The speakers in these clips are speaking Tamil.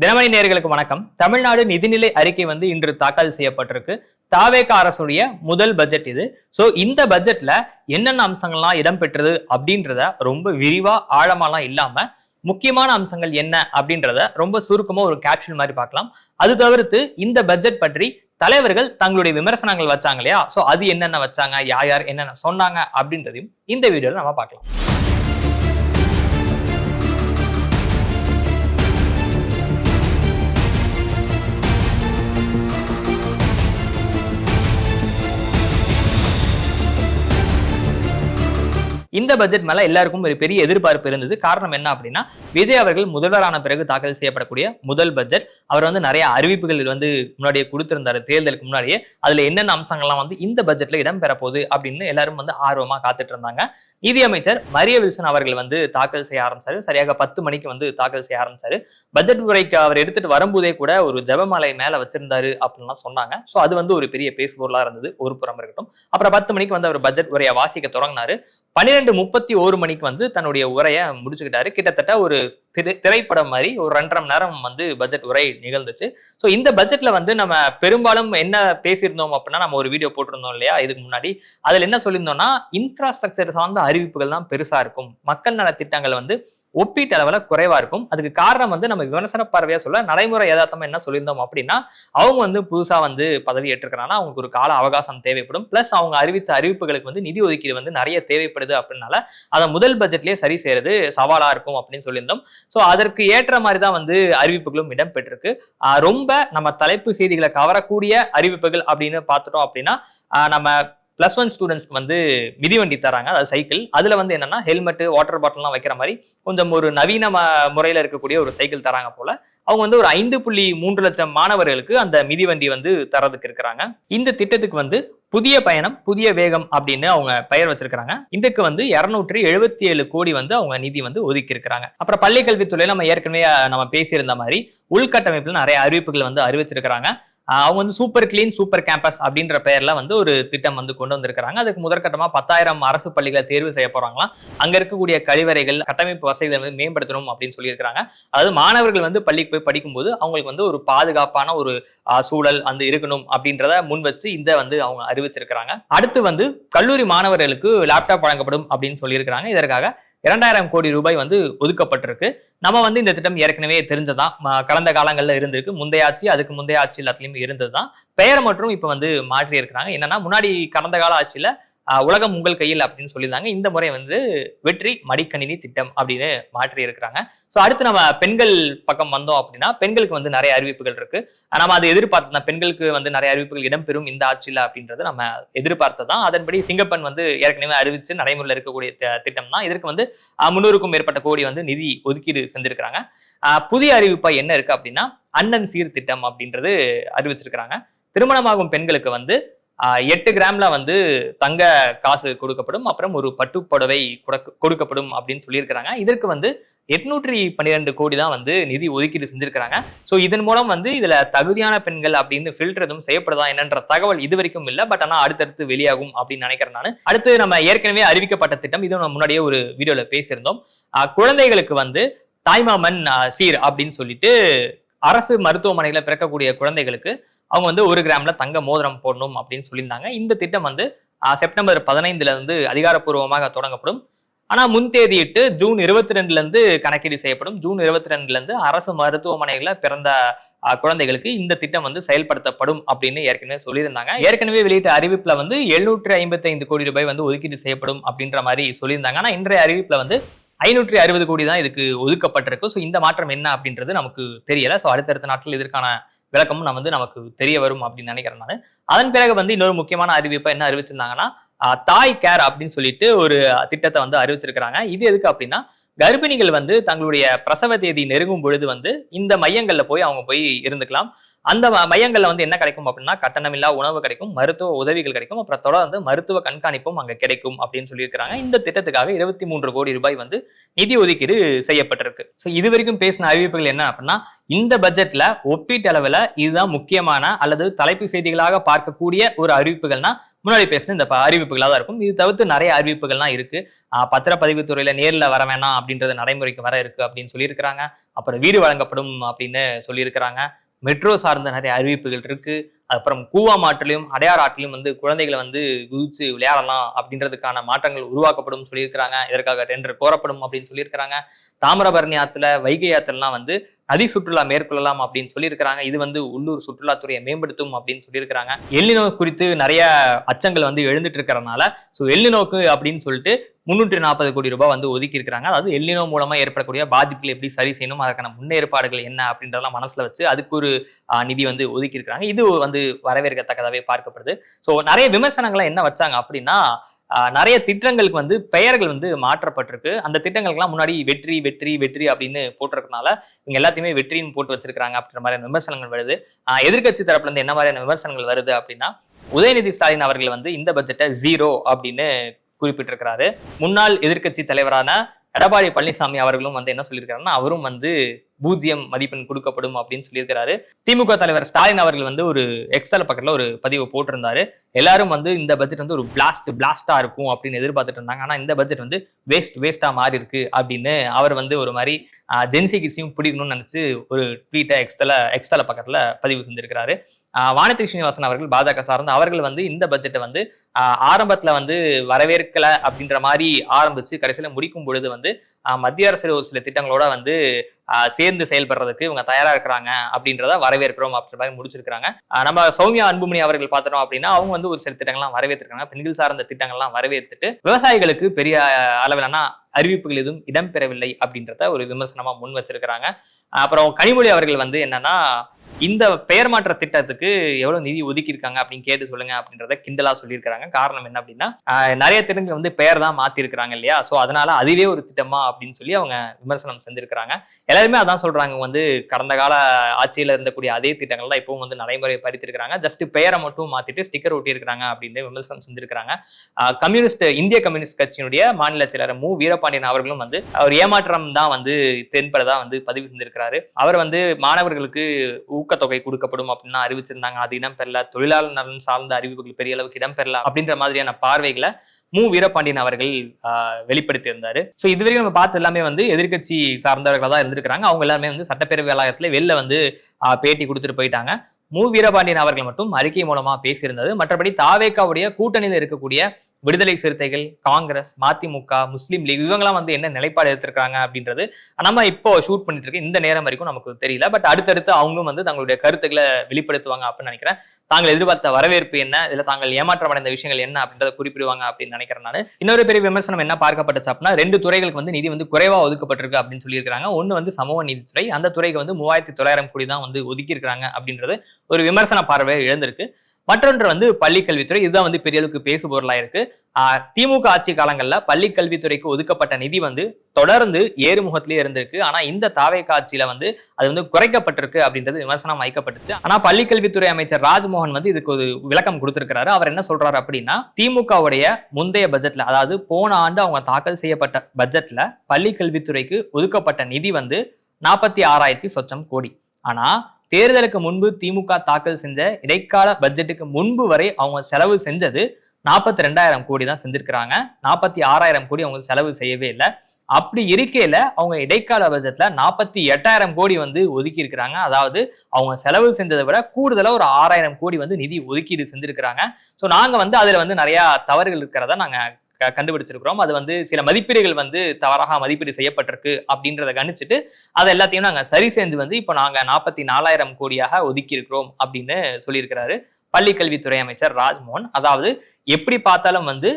தினமணி நேயர்களுக்கு வணக்கம். தமிழ்நாடு நிதிநிலை அறிக்கை இன்று தாக்கல் செய்யப்பட்டிருக்கு. தாவேக அரசுடைய முதல் பட்ஜெட் இது. சோ இந்த பட்ஜெட்ல என்னென்ன அம்சங்கள்லாம் இடம்பெற்றது அப்படின்றத ரொம்ப விரிவா ஆழமாலாம் இல்லாம முக்கியமான அம்சங்கள் என்ன அப்படின்றத ரொம்ப சுருக்கமா ஒரு கேப்ஷன் மாதிரி பார்க்கலாம். அது தவிர்த்து இந்த பட்ஜெட் பற்றி தலைவர்கள் தங்களுடைய விமர்சனங்கள் வச்சாங்க இல்லையா? சோ அது என்னென்ன வச்சாங்க, யார் என்னென்ன சொன்னாங்க அப்படின்றதையும் இந்த வீடியோல நம்ம பார்க்கலாம். இந்த பட்ஜெட் மேல எல்லாருக்கும் ஒரு பெரிய எதிர்பார்ப்பு இருந்தது. காரணம் என்ன அப்படின்னா, விஜய் அவர்கள் முதல்வரான பிறகு தாக்கல் செய்யப்படக்கூடிய முதல் பட்ஜெட். அவர் நிறைய அறிவிப்புகள் முன்னாடியே கொடுத்திருந்தாரு தேர்தலுக்கு முன்னாடியே. அதுல என்னென்ன அம்சங்கள்லாம் இந்த பட்ஜெட்ல இடம்பெற போகுது அப்படின்னு எல்லாரும் ஆர்வமா காத்துட்டு இருந்தாங்க. நிதியமைச்சர் மரிய வில்சன் அவர்கள் தாக்கல் செய்ய ஆரம்பிச்சாரு. சரியாக 10 மணிக்கு தாக்கல் செய்ய ஆரம்பிச்சாரு. பட்ஜெட் உரைக்கு அவர் எடுத்துட்டு வரும்போதே கூட ஒரு ஜெபமாலை மேல வச்சிருந்தாரு அப்படின்லாம் சொன்னாங்க. சோ அது ஒரு பெரிய பேசுபொருளா இருந்தது ஒரு புறம் இருக்கட்டும். அப்புறம் 10 மணிக்கு அவர் பட்ஜெட் உரையை வாசிக்க தொடங்கினாரு. 12:31 மணிக்கு தன்னுடைய உரையை முடிச்சுக்கிட்டாரு. கிட்டத்தட்ட ஒரு திரைப்படம் மாதிரி ஒரு 2.5 மணி நேரம் பட்ஜெட் உரை நிகழ்ந்துச்சு. சோ இந்த பட்ஜெட்ல நம்ம பெரும்பாலும் என்ன பேசியிருந்தோம் அப்படின்னா, நம்ம ஒரு வீடியோ போட்டிருந்தோம் இல்லையா இதுக்கு முன்னாடி. அதுல என்ன சொல்லியிருந்தோம்னா, இன்ஃப்ராஸ்ட்ரக்சர் சார்ந்த அறிவிப்புகள் தான் பெருசா இருக்கும், மக்கள் நல திட்டங்கள் ஒப்பீட்டு அளவுல குறைவா இருக்கும். அதுக்கு காரணம் நம்ம விமர்சன பார்வையா சொல்ல, நடைமுறை யதார்த்தமா என்ன சொல்லியிருந்தோம் அப்படின்னா, அவங்க புதுசா பதவி ஏற்றுக்கிறாங்கன்னா அவங்களுக்கு ஒரு கால அவகாசம் தேவைப்படும். பிளஸ் அவங்க அறிவித்த அறிவிப்புகளுக்கு நிதி ஒதுக்கீடு நிறைய தேவைப்படுது அப்படின்னால அதை முதல் பட்ஜெட்லயே சரி செய்யறது சவாலா இருக்கும் அப்படின்னு சொல்லியிருந்தோம். சோ அதற்கு ஏற்ற மாதிரி தான் அறிவிப்புகளும் இடம்பெற்றிருக்கு. ரொம்ப நம்ம தலைப்பு செய்திகளை கவரக்கூடிய அறிவிப்புகள் அப்படின்னு பார்த்துட்டோம் அப்படின்னா, நம்ம +1 ஸ்டூடெண்ட்ஸ்க்கு மிதிவண்டி தராங்க, அதாவது சைக்கிள். அதுல என்னன்னா ஹெல்மெட், வாட்டர் பாட்டில்லாம் வைக்கிற மாதிரி கொஞ்சம் ஒரு நவீன முறையில இருக்கக்கூடிய ஒரு சைக்கிள் தராங்க போல. அவங்க ஒரு 5.3 லட்சம் மாணவர்களுக்கு அந்த மிதிவண்டி தரதுக்கு இருக்கிறாங்க. இந்த திட்டத்துக்கு புதிய பயணம் புதிய வேகம் அப்படின்னு அவங்க பெயர் வச்சிருக்காங்க. இதுக்கு 277 கோடி அவங்க நிதி ஒதுக்கி இருக்கிறாங்க. அப்புறம் பள்ளி கல்வித்துறையில நம்ம ஏற்கனவே பேசியிருந்த மாதிரி உள்கட்டமைப்புல நிறைய அறிவிப்புகள் அறிவிச்சிருக்கிறாங்க. அவங்க சூப்பர் கிளீன் சூப்பர் கேம்பஸ் அப்படின்ற பெயர்ல ஒரு திட்டம் கொண்டு வந்திருக்காங்க. அதுக்கு முதற்கட்டமா 10,000 அரசு பள்ளிகளை தேர்வு செய்ய போறாங்களாம். அங்க இருக்கக்கூடிய கழிவறைகள், கட்டமைப்பு வசதிகளை மேம்படுத்தணும் அப்படின்னு சொல்லியிருக்காங்க. அதாவது மாணவர்கள் பள்ளிக்கு போய் படிக்கும்போது அவங்களுக்கு ஒரு பாதுகாப்பான ஒரு சூழல் இருக்கணும் அப்படின்றத முன் வச்சு அவங்க அறிவிச்சிருக்கிறாங்க. அடுத்து கல்லூரி மாணவர்களுக்கு லேப்டாப் வழங்கப்படும் அப்படின்னு சொல்லியிருக்கிறாங்க. இதற்காக 2,000 கோடி ரூபாய் ஒதுக்கப்பட்டிருக்கு. நம்ம இந்த திட்டம் ஏற்கனவே தெரிஞ்சதான், கடந்த காலங்கள்ல இருந்திருக்கு. முந்தைய ஆட்சி, அதுக்கு முந்தைய ஆட்சி எல்லாத்துலயும் இருந்ததுதான். பெயர் மற்றும் இப்ப மாற்றி இருக்கிறாங்க. என்னன்னா, முன்னாடி கடந்த கால ஆட்சியில உலகம் உங்கள் கையில் அப்படின்னு சொல்லியிருந்தாங்க. இந்த முறை வெற்றி மடிக்கணினி திட்டம் அப்படின்னு மாற்றி இருக்கிறாங்க. சோ அடுத்து நம்ம பெண்கள் பக்கம் வந்தோம் அப்படின்னா, பெண்களுக்கு நிறைய அறிவிப்புகள் இருக்கு. நம்ம அதை எதிர்பார்த்தோம், பெண்களுக்கு நிறைய அறிவிப்புகள் இடம்பெறும் இந்த ஆட்சியில அப்படின்றது நம்ம எதிர்பார்த்ததான். அதன்படி சிங்கப்பெண் ஏற்கனவே அறிவிச்சு நடைமுறையில் இருக்கக்கூடிய திட்டம் தான். இதற்கு 300க்கும் மேற்பட்ட கோடி நிதி ஒதுக்கீடு செஞ்சிருக்கிறாங்க. புதிய அறிவிப்பா என்ன இருக்கு அப்படின்னா, அண்ணன் சீர் திட்டம் அப்படின்றது அறிவிச்சிருக்கிறாங்க. திருமணமாகும் பெண்களுக்கு 8 கிராம்ல தங்க காசு கொடுக்கப்படும், அப்புறம் ஒரு பட்டு புடவை கொடுக்கப்படும் அப்படின்னு சொல்லியிருக்கிறாங்க. இதற்கு 812 கோடி தான் நிதி ஒதுக்கீடு செஞ்சிருக்கிறாங்க. சோ இதன் மூலம் இதுல தகுதியான பெண்கள் அப்படின்னு ஃபில்டர் எதுவும் செய்யப்படுதா என்னன்ற தகவல் இது வரைக்கும் இல்ல. பட் ஆனா அடுத்தடுத்து வெளியாகும் அப்படின்னு நினைக்கிறேன் நான். அடுத்து நம்ம ஏற்கனவே அறிவிக்கப்பட்ட திட்டம், இது நம்ம முன்னாடியே ஒரு வீடியோல பேசியிருந்தோம். குழந்தைகளுக்கு தாய்மாமன் சீர் அப்படின்னு சொல்லிட்டு அரசு மருத்துவமனையில பிறக்கக்கூடிய குழந்தைகளுக்கு அவங்க 1 கிராம்ல தங்க மோதிரம் போடணும் அப்படின்னு சொல்லியிருந்தாங்க. இந்த திட்டம் செப்டம்பர் 15 அதிகாரப்பூர்வமாக தொடங்கப்படும். ஆனா முன்தேதியிட்டு ஜூன் 22 கணக்கீடு செய்யப்படும். ஜூன் 22 அரசு மருத்துவமனைகள்ல பிறந்த குழந்தைகளுக்கு இந்த திட்டம் செயல்படுத்தப்படும் அப்படின்னு ஏற்கனவே சொல்லியிருந்தாங்க. ஏற்கனவே வெளியிட்ட அறிவிப்புல 755 கோடி ரூபாய் ஒதுக்கீடு செய்யப்படும் அப்படின்ற மாதிரி சொல்லியிருந்தாங்க. ஆனா இன்றைய அறிவிப்புல 560 கோடி தான் இதுக்கு ஒதுக்கப்பட்டிருக்கு. ஸோ இந்த மாற்றம் என்ன அப்படின்றது நமக்கு தெரியல. ஸோ அடுத்தடுத்த நாட்கள் இதற்கான விளக்கமும் நமக்கு தெரிய வரும் அப்படின்னு நினைக்கிறேன் நான். அதன் பிறகு இன்னொரு முக்கியமான அறிவிப்பை என்ன அறிவிச்சிருந்தாங்கன்னா, தாய் கேர் அப்படின்னு சொல்லிட்டு ஒரு திட்டத்தை அறிவிச்சிருக்கிறாங்க. இது எதுக்கு அப்படின்னா, கர்ப்பிணிகள் தங்களுடைய பிரசவ தேதி நெருங்கும் பொழுது இந்த மையங்கள்ல போய் அவங்க போய் இருந்துக்கலாம். அந்த மையங்கள்ல என்ன கிடைக்கும் அப்படின்னா, கட்டணமில்லா உணவு கிடைக்கும், மருத்துவ உதவிகள் கிடைக்கும், அப்புறம் தொடர்ந்து மருத்துவ கண்காணிப்பும் அங்க கிடைக்கும் அப்படின்னு சொல்லியிருக்கிறாங்க. இந்த திட்டத்துக்காக 23 கோடி ரூபாய் நிதி ஒதுக்கீடு செய்யப்பட்டிருக்கு. சோ இது வரைக்கும் பேசின அறிவிப்புகள் என்ன அப்படின்னா, இந்த பட்ஜெட்ல ஒப்பீட்டு அளவுல இதுதான் முக்கியமான அல்லது தலைப்பு செய்திகளாக பார்க்கக்கூடிய ஒரு அறிவிப்புகள்னா முன்னாடி பேசின இந்த அறிவிப்புகளா தான் இருக்கும். இது தவிர்த்து நிறைய அறிவிப்புகள்லாம் இருக்கு. பத்திரப்பதிவு துறையில நேர்ல வர வேணாம் அப்படின்றது நடைமுறைக்கு வர இருக்கு அப்படின்னு சொல்லியிருக்கிறாங்க. அப்புறம் வீடு வழங்கப்படும் அப்படின்னு சொல்லியிருக்கிறாங்க. மெட்ரோ சார்ந்த நிறைய அறிவிப்புகள் இருக்கு. அப்புறம் கூவா மாற்றிலையும் அடையார் ஆற்றிலும் வந்து குழந்தைகளை வந்து குதிச்சு விளையாடலாம் அப்படின்றதுக்கான மாற்றங்கள் உருவாக்கப்படும் சொல்லியிருக்கிறாங்க. இதற்காக டெண்டர் கோரப்படும் அப்படின்னு சொல்லியிருக்கிறாங்க. தாமிரபரணி ஆத்துல வைகை ஆற்றுலாம் வந்து நதி சுற்றுலா மேற்கொள்ளலாம் அப்படின்னு சொல்லியிருக்கிறாங்க. இது வந்து உள்ளூர் சுற்றுலாத்துறையை மேம்படுத்தும் அப்படின்னு சொல்லியிருக்கிறாங்க. எல்லினோ குறித்து நிறைய அச்சங்கள் வந்து எழுந்துட்டு இருக்கிறதுனால எல்லினோக்கு அப்படின்னு சொல்லிட்டு 340 கோடி ரூபாய் வந்து ஒதுக்கி இருக்கிறாங்க. அதாவது எல்லினோ மூலமா ஏற்படக்கூடிய பாதிப்புகள் எப்படி சரி செய்யணும், அதற்கான முன்னேற்பாடுகள் என்ன அப்படின்றதெல்லாம் மனசுல வச்சு அதுக்கு ஒரு நிதி வந்து ஒதுக்கி இருக்கிறாங்க. இது வந்து வரவேற்கத்தக்கதாவே பார்க்கப்படுது. நிறைய விமர்சனங்களை என்ன வச்சாங்க அப்படின்னா, நிறைய திட்டங்களுக்கு வந்து பெயர்கள் வந்து மாற்றப்பட்டிருக்கு. அந்த திட்டங்களுக்கெல்லாம் முன்னாடி வெற்றி வெற்றி வெற்றி அப்படின்னு போட்டிருக்கனால இவங்க எல்லாத்தையுமே வெற்றின்னு போட்டு வச்சிருக்காங்க அப்படின்ற மாதிரியான விமர்சனங்கள் வருது. எதிர்கட்சி தரப்புல இருந்து என்ன மாதிரியான விமர்சனங்கள் வருது அப்படின்னா, உதயநிதி ஸ்டாலின் அவர்கள் வந்து இந்த பட்ஜெட்டை 0 அப்படின்னு குறிப்பிட்டிருக்கிறாரு. முன்னாள் எதிர்கட்சி தலைவரான எடப்பாடி பழனிசாமி அவர்களும் வந்து என்ன சொல்லியிருக்காருன்னா, அவரும் வந்து 0 மதிப்பெண் கொடுக்கப்படும் அப்படின்னு சொல்லியிருக்கிறாரு. திமுக தலைவர் ஸ்டாலின் அவர்கள் வந்து ஒரு எக்ஸ்ட்ரா பக்கத்துல ஒரு பதிவு போட்டிருந்தாரு. எல்லாரும் வந்து இந்த பட்ஜெட் வந்து ஒரு பிளாஸ்டா இருக்கும் அப்படின்னு எதிர்பார்த்துட்டு இருந்தாங்க. ஆனா இந்த பட்ஜெட் வந்து வேஸ்டா மாறி இருக்கு அப்படின்னு அவர் வந்து ஒரு மாதிரி ஜென்சி கிசியும் பிடிக்கணும்னு நினைச்சு ஒரு ட்வீட்டை எக்ஸ்ட்ரா பக்கத்துல பதிவு செஞ்சிருக்கிறாரு. வானதி ஸ்ரீனிவாசன் அவர்கள் பாஜக சார்ந்த அவர்கள் வந்து இந்த பட்ஜெட்டை வந்து ஆரம்பத்துல வந்து வரவேற்கல அப்படின்ற மாதிரி ஆரம்பிச்சு கடைசியில முடிக்கும் பொழுது வந்து மத்திய அரசு ஒரு சில திட்டங்களோட வந்து சேர்ந்து செயல்படுறதுக்கு இவங்க தயாரா இருக்கிறாங்க அப்படின்றத வரவேற்கிறோம் அப்படின்ற மாதிரி முடிச்சிருக்காங்க. நம்ம சௌமியா அன்புமணி அவர்கள் பார்த்தோம் அப்படின்னா அவங்க வந்து ஒரு சில திட்டங்கள்லாம் வரவேற்றிருக்காங்க. பெண்கள் சார்ந்த திட்டங்கள்லாம் வரவேற்றுட்டு விவசாயிகளுக்கு பெரிய அளவிலான அறிவிப்புகள் எதுவும் இடம்பெறவில்லை அப்படின்றத ஒரு விமர்சனமா முன் வச்சிருக்கிறாங்க. அப்புறம் கனிமொழி அவர்கள் வந்து என்னன்னா, இந்த பெயர் மாற்ற திட்டத்துக்கு எவ்வளவு நிதி ஒதுக்கி இருக்காங்க அப்படின்னு கேட்டு சொல்லுங்க அப்படின்றத கிண்டலா சொல்லியிருக்காங்க. காரணம் என்ன அப்படின்னா, நிறைய திட்டங்கள் வந்து பெயர் தான் மாத்தி இருக்கிறாங்க இல்லையா, சோ அதனால அதுவே ஒரு திட்டமா அப்படின்னு சொல்லி அவங்க விமர்சனம் செஞ்சிருக்கிறாங்க. எல்லாருமே அதான் சொல்றாங்க, வந்து கடந்த கால ஆட்சியில இருந்தக்கூடிய அதே திட்டங்கள் தான் இப்பவும் வந்து நடைமுறை படுத்திருக்கிறாங்க. ஜஸ்ட் பெயரை மட்டும் மாத்திட்டு ஸ்டிக்கர் ஒட்டி இருக்கிறாங்க அப்படின்னு விமர்சனம் செஞ்சிருக்கிறாங்க. இந்திய கம்யூனிஸ்ட் கட்சியினுடைய மாநில செயலர் மு வீரபாண்டியன் அவர்களும் வந்து அவர் ஏமாற்றம் தான் வந்து தென்படுதா வந்து பதிவு செஞ்சிருக்கிறாரு. அவர் வந்து மாணவர்களுக்கு ஊக்கத்தொகை கொடுக்கப்படும் அப்படின்னு அறிவிச்சிருந்தாங்க. அது இடம்பெறல. தொழிலாளர் நலன் சார்ந்த அறிவிப்புகள் பெரிய அளவுக்கு இடம்பெறல அப்படின்ற மாதிரியான பார்வைகளை மு வீரபாண்டியன் அவர்கள் வெளிப்படுத்தி இருந்தாரு. சோ இதுவரைக்கும் நம்ம பார்த்து எல்லாமே வந்து எதிர்கட்சி சார்ந்தவர்களா தான் இருந்திருக்கிறாங்க. அவங்க எல்லாமே வந்து சட்டப்பேரவை வளாகத்துல வெளில வந்து பேட்டி கொடுத்துட்டு போயிட்டாங்க. மு வீரபாண்டியன் அவர்கள் மட்டும் அறிக்கை மூலமா பேசியிருந்தது. மற்றபடி தாவேகாவுடைய கூட்டணியில் இருக்கக்கூடிய விடுதலை சிறுத்தைகள், காங்கிரஸ், மதிமுக, முஸ்லீம் லீக் இவங்கெல்லாம் வந்து என்ன நிலைப்பாடு எடுத்திருக்காங்க அப்படின்றது நம்ம இப்போ ஷூட் பண்ணிட்டு இருக்க இந்த நேரம் வரைக்கும் நமக்கு தெரியல. பட் அடுத்தடுத்து அவங்களும் வந்து தங்களுடைய கருத்துக்களை வெளிப்படுத்துவாங்க அப்படின்னு நினைக்கிறேன். தாங்கள் எதிர்பார்த்த வரவேற்பு என்ன, இல்ல தாங்கள் ஏமாற்றம் அடைந்த விஷயங்கள் என்ன அப்படின்றத குறிப்பிடுவாங்க அப்படின்னு நினைக்கிறேன் நான். இன்னொரு பெரிய விமர்சனம் என்ன பார்க்கப்பட்டுச்சு அப்படின்னா, 2 துறைகளுக்கு வந்து நிதி வந்து குறைவா ஒதுக்கப்பட்டிருக்கு அப்படின்னு சொல்லியிருக்காங்க. ஒன்னு வந்து சமூக நீதித்துறை, அந்த துறைக்கு வந்து 3900 கோடி தான் வந்து ஒதுக்கி இருக்காங்க அப்படின்றது ஒரு விமர்சன பார்வை இழந்திருக்கு. மற்றொன்று வந்து பள்ளிக்கல்வித்துறை, இதுதான் வந்து பெரிய அளவுக்கு பேசு பொருளா இருக்கு. திமுக ஆட்சி காலங்கள்ல பள்ளிக்கல்வித்துறைக்கு ஒதுக்கப்பட்ட நிதி வந்து தொடர்ந்து ஏறுமுகத்திலேயே இருந்திருக்கு. ஆனா இந்த தாவேகா ஆட்சியில வந்து அது வந்து குறைக்கப்பட்டிருக்கு அப்படின்றது விமர்சனம் வைக்கப்பட்டுச்சு. ஆனா பள்ளிக்கல்வித்துறை அமைச்சர் ராஜ்மோகன் வந்து இதுக்கு ஒரு விளக்கம் கொடுத்திருக்கிறாரு. அவர் என்ன சொல்றாரு அப்படின்னா, திமுகவுடைய முந்தைய பட்ஜெட்ல, அதாவது போன ஆண்டு அவங்க தாக்கல் செய்யப்பட்ட பட்ஜெட்ல பள்ளிக்கல்வித்துறைக்கு ஒதுக்கப்பட்ட நிதி வந்து 46,000 சொச்சம் கோடி. ஆனா தேர்தலுக்கு முன்பு திமுக தாக்கல் செஞ்ச இடைக்கால பட்ஜெட்டுக்கு முன்பு வரை அவங்க செலவு செஞ்சது 42,000 கோடி தான் செஞ்சிருக்கிறாங்க. 46,000 கோடி அவங்க செலவு செய்யவே இல்லை. அப்படி இருக்கையில அவங்க இடைக்கால பட்ஜெட்ல 48,000 கோடி வந்து ஒதுக்கி இருக்கிறாங்க. அதாவது அவங்க செலவு செஞ்சதை விட கூடுதலா ஒரு 6,000 கோடி வந்து நிதி ஒதுக்கீடு செஞ்சிருக்கிறாங்க. சோ நாங்க வந்து அதுல வந்து நிறைய தவறுகள் இருக்கிறதா நாங்க கண்டுபிடிச்சிருக்கிறோம். அது வந்து சில மதிப்பீடுகள் வந்து தவறாக மதிப்பீடு செய்யப்பட்டிருக்கு அப்படின்றத கணிச்சுட்டு அதை எல்லாத்தையும் நாங்க சரி செஞ்சு வந்து இப்போ நாங்க 44,000 கோடியாக ஒதுக்கி இருக்கிறோம் அப்படின்னு சொல்லியிருக்கிறாரு பள்ளிக்கல்வித்துறை அமைச்சர் ராஜ்மோகன். அதாவது எப்படி பார்த்தாலும் வந்து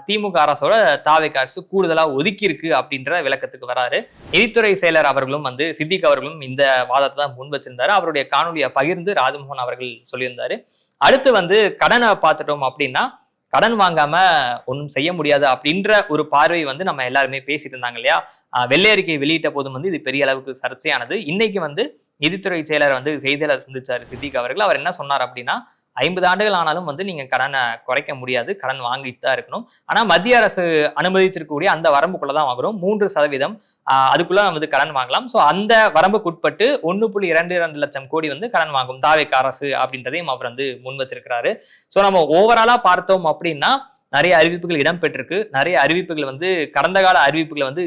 திமுக அரசோட தாவேகா அரசு கூடுதலா ஒதுக்கி இருக்கு அப்படின்ற விளக்கத்துக்கு வராரு. நிதித்துறை செயலர் அவர்களும் வந்து சித்திக் அவர்களும் இந்த வாதத்தை தான் முன் வச்சிருந்தாரு. அவருடைய காணொலியை பகிர்ந்து ராஜ்மோகன் அவர்கள் சொல்லியிருந்தாரு. அடுத்து வந்து கடனை பார்த்துட்டோம் அப்படின்னா, கடன் வாங்காம ஒன்றும் செய்ய முடியாது அப்படின்ற ஒரு பார்வை வந்து நம்ம எல்லாருமே பேசிட்டு இருந்தாங்க இல்லையா. வெள்ளை அறிக்கை வெளியிட்ட போதும் வந்து இது பெரிய அளவுக்கு சர்ச்சையானது. இன்னைக்கு வந்து நிதித்துறை செயலர் வந்து செய்தியாளர் சந்திச்சாரு சித்திக் அவர்கள். அவர் என்ன சொன்னார் அப்படின்னா, 50 ஆண்டுகள் ஆனாலும் வந்து நீங்க கடனை குறைக்க முடியாது, கடன் வாங்கிட்டு தான் இருக்கணும். ஆனா மத்திய அரசு அனுமதிச்சிருக்கக்கூடிய அந்த வரம்புக்குள்ளதான் வாங்குறோம். 3% அதுக்குள்ள நம்ம வந்து கடன் வாங்கலாம். சோ அந்த வரம்புக்குட்பட்டு 1.22 லட்சம் கோடி வந்து கடன் வாங்கும் தாவேக அரசு அப்படின்றதையும் அவர் வந்து முன் வச்சிருக்கிறாரு. சோ நம்ம ஓவராலா பார்த்தோம் அப்படின்னா நிறைய அறிவிப்புகள் இடம்பெற்றிருக்கு. நிறைய அறிவிப்புகள் வந்து கடந்த கால அறிவிப்புகளை வந்து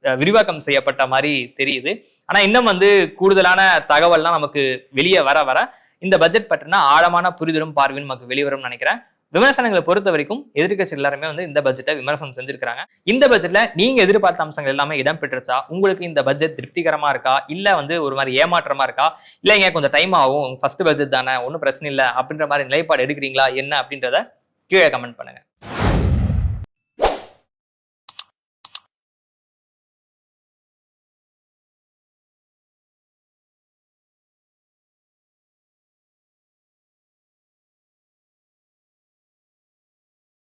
விரிவாக்கம் செய்யப்பட்ட மாதிரி தெரியுது. ஆனா இன்னும் வந்து கூடுதலான தகவல்லாம் நமக்கு வெளியே வர வர இந்த பட்ஜெட் பற்றின ஆழமான புரிதலும் பார்வையும் நமக்கு வெளிவரும்னு நினைக்கிறேன். விமர்சனங்களை பொறுத்த வரைக்கும் எதிர்க்கட்சி எல்லாருமே வந்து இந்த பட்ஜெட்டை விமர்சனம் செஞ்சிருக்காங்க. இந்த பட்ஜெட்ல நீங்க எதிர்பார்த்த அம்சங்கள் எல்லாமே இடம்பெற்றுச்சா? உங்களுக்கு இந்த பட்ஜெட் திருப்திகரமா இருக்கா, இல்ல வந்து ஒரு மாதிரி ஏமாற்றமா இருக்கா, இல்லைங்க கொஞ்சம் டைம் ஆகும், ஃபர்ஸ்ட் பட்ஜெட் தானே ஒன்றும் பிரச்சனை இல்லை அப்படின்ற மாதிரி நிலைப்பாடு எடுக்கிறீங்களா என்ன அப்படின்றத கீழே கமெண்ட் பண்ணுங்க.